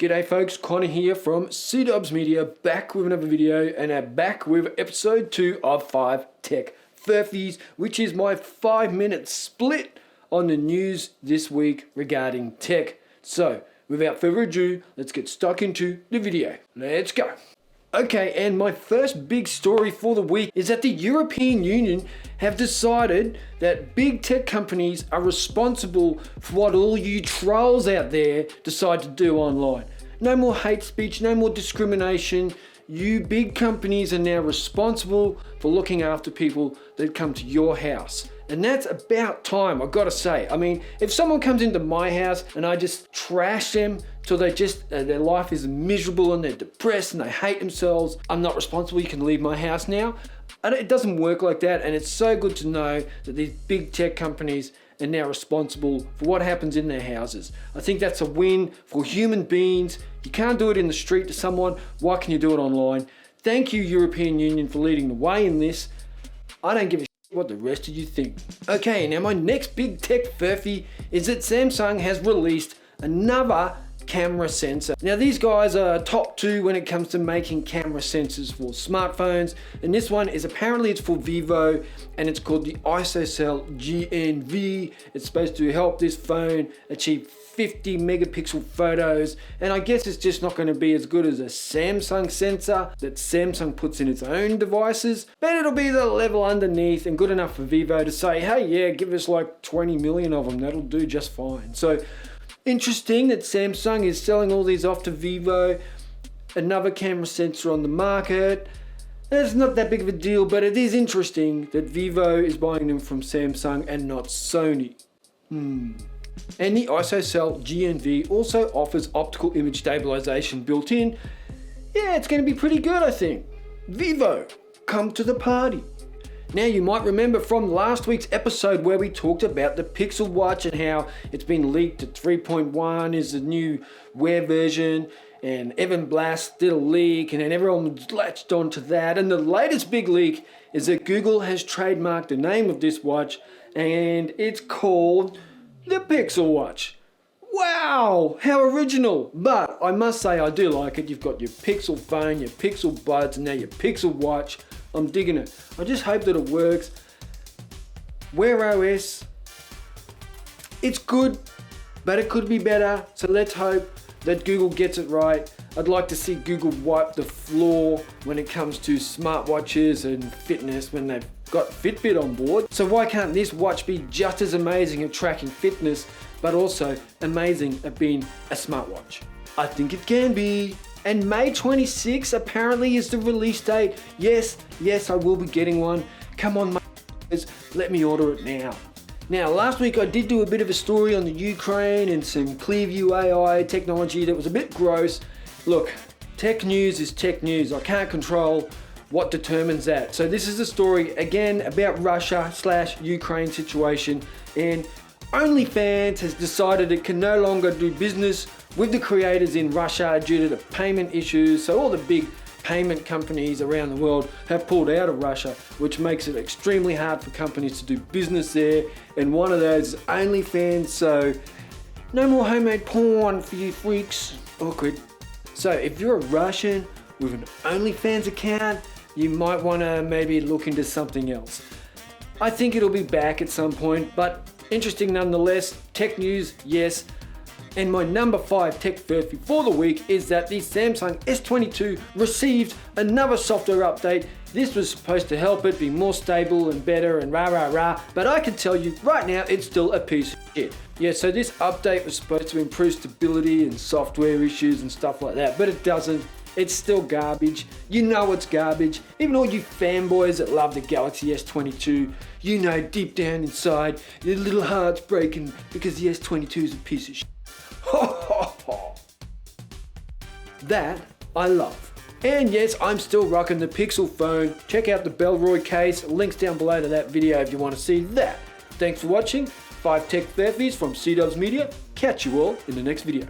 G'day folks, Conor here from Seedubs Media, back with another video, and back with episode 2 of 5 Tech Furfies, which is my 5-minute split on the news this week regarding tech. So, without further ado, let's get stuck into the video. Let's go. Okay, and my first big story for the week is that the European Union have decided that big tech companies are responsible for what all you trolls out there decide to do online. No more hate speech, no more discrimination. You big companies are now responsible for looking after people that come to your house. And that's about time, I've got to say. I mean, if someone comes into my house and I just trash them till they just, their life is miserable and they're depressed and they hate themselves, I'm not responsible, you can leave my house now. It doesn't work like that, and it's so good to know that these big tech companies are now responsible for what happens in their houses. I think that's a win for human beings. You can't do it in the street to someone, why can you do it online? Thank you, European Union, for leading the way in this. I don't give a what the rest of you think. Okay, now my next big tech furphy is that Samsung has released another camera sensor. Now these guys are top 2 when it comes to making camera sensors for smartphones, and this one is apparently it's for Vivo and it's called the ISOCELL GNV. It's supposed to help this phone achieve 50 megapixel photos, and I guess it's just not going to be as good as a Samsung sensor that Samsung puts in its own devices, but it'll be the level underneath and good enough for Vivo to say, hey, yeah, give us like 20 million of them, that'll do just fine. So interesting that Samsung is selling all these off to Vivo, another camera sensor on the market. It's not that big of a deal, but it is interesting that Vivo is buying them from Samsung and not Sony. And the ISOCELL GNV also offers optical image stabilization built in. Yeah, it's going to be pretty good, I think. Vivo, come to the party. Now you might remember from last week's episode where we talked about the Pixel Watch and how it's been leaked to 3.1 is the new Wear version, and Evan Blass did a leak and then everyone latched onto that, and the latest big leak is that Google has trademarked the name of this watch and it's called the Pixel Watch. Wow, how original. But I must say I do like it. You've got your Pixel phone, your Pixel Buds, and now your Pixel Watch. I'm digging it. I just hope that it works. Wear OS, it's good, but it could be better. So let's hope that Google gets it right. I'd like to see Google wipe the floor when it comes to smartwatches and fitness when they've got Fitbit on board. So why can't this watch be just as amazing at tracking fitness, but also amazing at being a smartwatch? I think it can be. And May 26 apparently is the release date. Yes, I will be getting one. Come on, let me order it now. Now, last week I did do a bit of a story on the Ukraine and some Clearview AI technology that was a bit gross. Look, tech news is tech news. I can't control what determines that. So this is a story again about Russia/Ukraine situation, and OnlyFans has decided it can no longer do business with the creators in Russia due to the payment issues. So all the big payment companies around the world have pulled out of Russia, which makes it extremely hard for companies to do business there. And one of those is OnlyFans. So no more homemade porn for you freaks. Awkward. So if you're a Russian with an OnlyFans account, you might want to maybe look into something else. I think it'll be back at some point, but interesting nonetheless. Tech news, yes. And my number 5 tech furphy for the week is that the Samsung S22 received another software update. This was supposed to help it be more stable and better and rah, but I can tell you right now it's still a piece of shit. Yeah, so this update was supposed to improve stability and software issues and stuff like that, but it doesn't. It's still garbage. You know it's garbage. Even all you fanboys that love the Galaxy S22, you know deep down inside your little heart's breaking because the S22 is a piece of shit. That I love. And yes, I'm still rocking the Pixel phone. Check out the Bellroy case. Links down below to that video if you want to see that. Thanks for watching. 5 Tech Furfies from Seedubs Media. Catch you all in the next video.